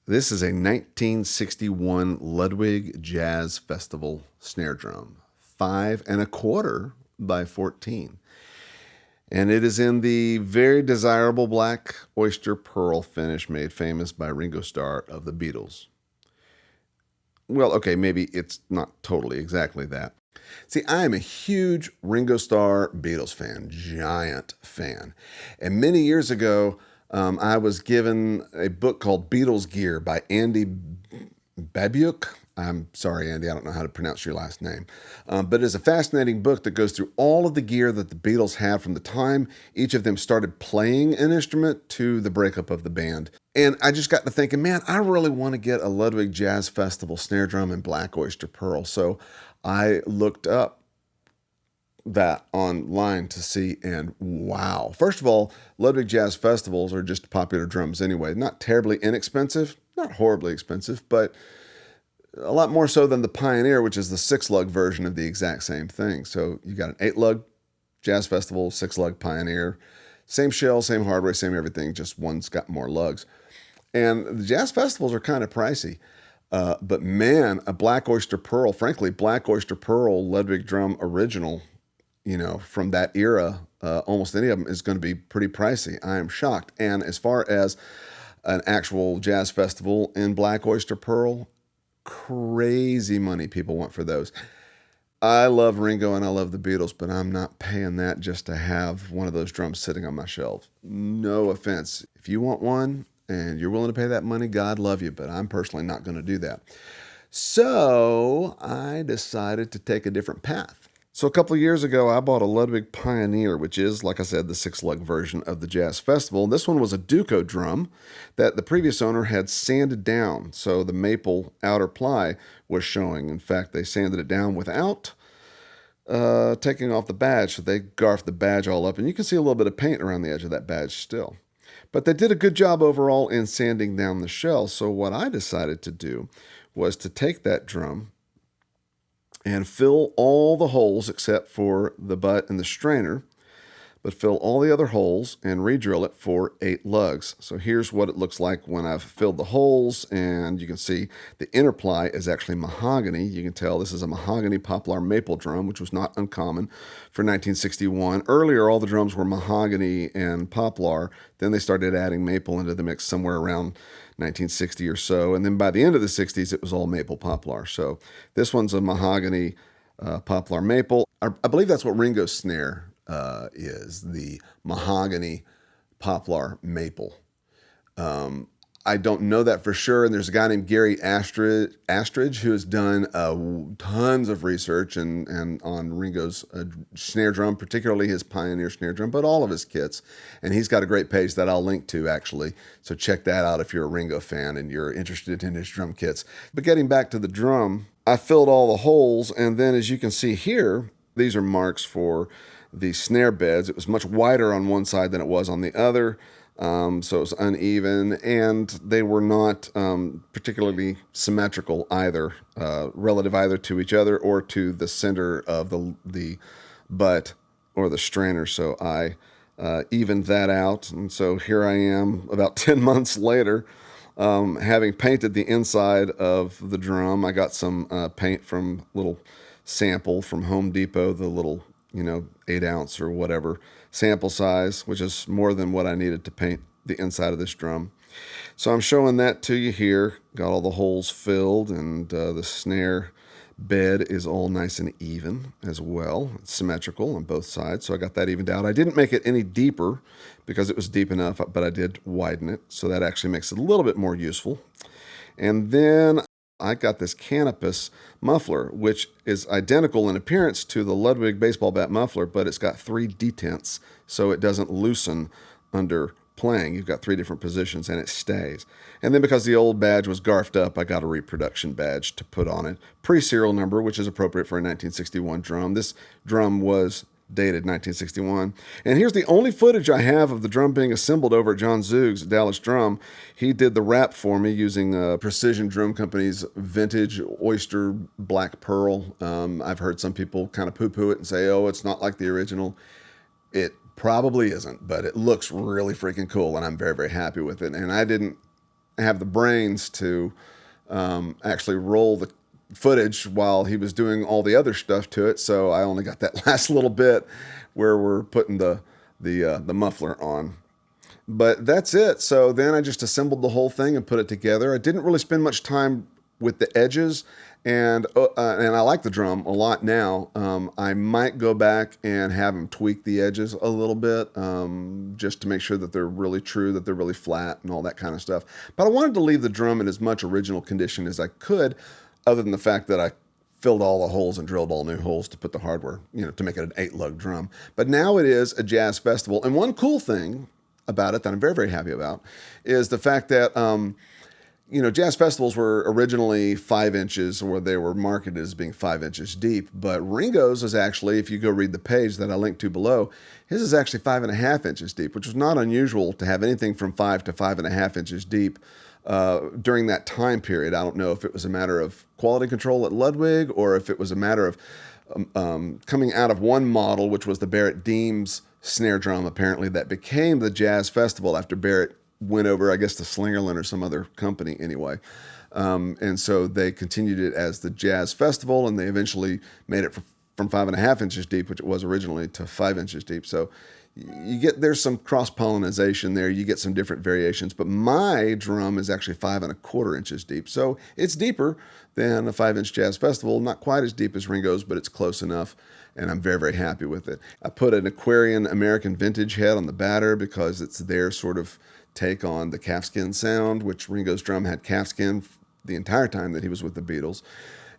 This is a 1961 Ludwig Jazz Festival snare drum, 5¼ by 14. And it is in the very desirable Black Oyster Pearl finish made famous by Ringo Starr of the Beatles. Well, okay, maybe it's not totally exactly that. See, I am a huge Ringo Starr Beatles fan, giant fan. And many years ago, I was given a book called Beatles Gear by Andy Babiuk. I'm sorry, Andy, I don't know how to pronounce your last name. But it's a fascinating book that goes through all of the gear that the Beatles have from the time each of them started playing an instrument to the breakup of the band. And I just got to thinking, man, I really want to get a Ludwig Jazz Festival snare drum in Black Oyster Pearl. So I looked up that online to see, and wow. First of all, Ludwig Jazz Festivals are just popular drums anyway. Not terribly inexpensive, not horribly expensive, but a lot more so than the Pioneer, which is the 6-lug version of the exact same thing. So you got an 8-lug Jazz Festival, 6-lug Pioneer, same shell, same hardware, same everything, just one's got more lugs. And the Jazz Festivals are kind of pricey. But man, a Black Oyster Pearl, frankly, Black Oyster Pearl Ludwig drum original, from that era, almost any of them is going to be pretty pricey. I am shocked. And as far as an actual jazz festival in Black Oyster Pearl, crazy money people want for those. I love Ringo and I love the Beatles, but I'm not paying that just to have one of those drums sitting on my shelf. No offense. If you want one and you're willing to pay that money, God love you, but I'm personally not going to do that. So I decided to take a different path. So a couple of years ago, I bought a Ludwig Pioneer, which is, like I said, the 6-lug version of the Jazz Festival. This one was a Duco drum that the previous owner had sanded down, so the maple outer ply was showing. In fact, they sanded it down without taking off the badge, so they garfed the badge all up, and you can see a little bit of paint around the edge of that badge still. But they did a good job overall in sanding down the shell, so what I decided to do was to take that drum and fill all the holes except for the butt and the strainer, but fill all the other holes and re-drill it for 8 lugs. So here's what it looks like when I've filled the holes, and you can see the inner ply is actually mahogany. You can tell this is a mahogany poplar maple drum, which was not uncommon for 1961. Earlier, all the drums were mahogany and poplar. Then they started adding maple into the mix somewhere around 1960 or so. And then by the end of the 60s, it was all maple poplar. So this one's a mahogany poplar maple. I believe that's what Ringo's snare is, the mahogany poplar maple. I don't know that for sure. And there's a guy named Gary Astridge who has done tons of research and on Ringo's snare drum, particularly his Pioneer snare drum, but all of his kits. And he's got a great page that I'll link to, actually. So check that out if you're a Ringo fan and you're interested in his drum kits. But getting back to the drum, I filled all the holes. And then as you can see here, these are marks for the snare beds. It was much wider on one side than it was on the other. So it was uneven, and they were not particularly symmetrical either, relative either to each other or to the center of the butt or the strainer. So I evened that out, and so here I am about 10 months later, having painted the inside of the drum. I got some paint from little sample from Home Depot, the little 8-ounce or whatever sample size, which is more than what I needed to paint the inside of this drum. So I'm showing that to you here. Got all the holes filled, and the snare bed is all nice and even as well. It's symmetrical on both sides, so I got that evened out. I didn't make it any deeper because it was deep enough, but I did widen it, so that actually makes it a little bit more useful. And then I got this Canopus muffler, which is identical in appearance to the Ludwig baseball bat muffler, but it's got 3 detents, so it doesn't loosen under playing. You've got 3 different positions, and it stays. And then because the old badge was garfed up, I got a reproduction badge to put on it. Pre-serial number, which is appropriate for a 1961 drum. This drum was dated 1961. And here's the only footage I have of the drum being assembled over at John Zoog's Dallas Drum. He did the wrap for me using Precision Drum Company's vintage Oyster Black Pearl. I've heard some people kind of poo-poo it and say, oh, it's not like the original. It probably isn't, but it looks really freaking cool, and I'm very, very happy with it. And I didn't have the brains to actually roll the footage while he was doing all the other stuff to it. So I only got that last little bit where we're putting the muffler on. But that's it. So then I just assembled the whole thing and put it together. I didn't really spend much time with the edges, and I like the drum a lot now. I might go back and have them tweak the edges a little bit, just to make sure that they're really true, that they're really flat, and all that kind of stuff. But I wanted to leave the drum in as much original condition as I could, other than the fact that I filled all the holes and drilled all new holes to put the hardware, to make it an 8-lug drum. But now it is a jazz festival, and one cool thing about it that I'm very, very happy about is the fact that, jazz festivals were originally 5 inches, or they were marketed as being 5 inches deep. But Ringo's is actually, if you go read the page that I linked to below, his is actually 5.5 inches deep, which was not unusual to have anything from 5 to 5.5 inches deep during that time period. I don't know if it was a matter of quality control at Ludwig, or if it was a matter of coming out of one model, which was the Barrett Deems snare drum, apparently, that became the Jazz Festival after Barrett went over, I guess, to Slingerland or some other company anyway. And so they continued it as the Jazz Festival, and they eventually made it from 5.5 inches deep, which it was originally, to 5 inches deep. So there's some cross-pollination there. You get some different variations, but my drum is actually 5.25 inches deep. So it's deeper than a 5-inch Jazz Festival. Not quite as deep as Ringo's, but it's close enough, and I'm very, very happy with it. I put an Aquarian American Vintage head on the batter because it's their sort of take on the calfskin sound, which Ringo's drum had calfskin the entire time that he was with the Beatles.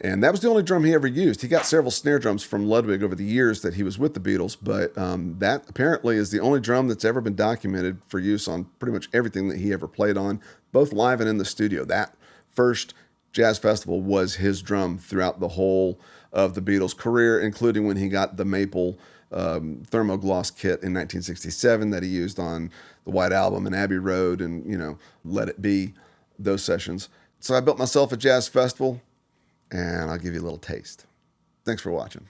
And that was the only drum he ever used. He got several snare drums from Ludwig over the years that he was with the Beatles, but that apparently is the only drum that's ever been documented for use on pretty much everything that he ever played on, both live and in the studio. That first Jazz Festival was his drum throughout the whole of the Beatles' career, including when he got the Maple Thermogloss kit in 1967 that he used on the White Album and Abbey Road and, Let It Be, those sessions. So I built myself a Jazz Festival, and I'll give you a little taste. Thanks for watching.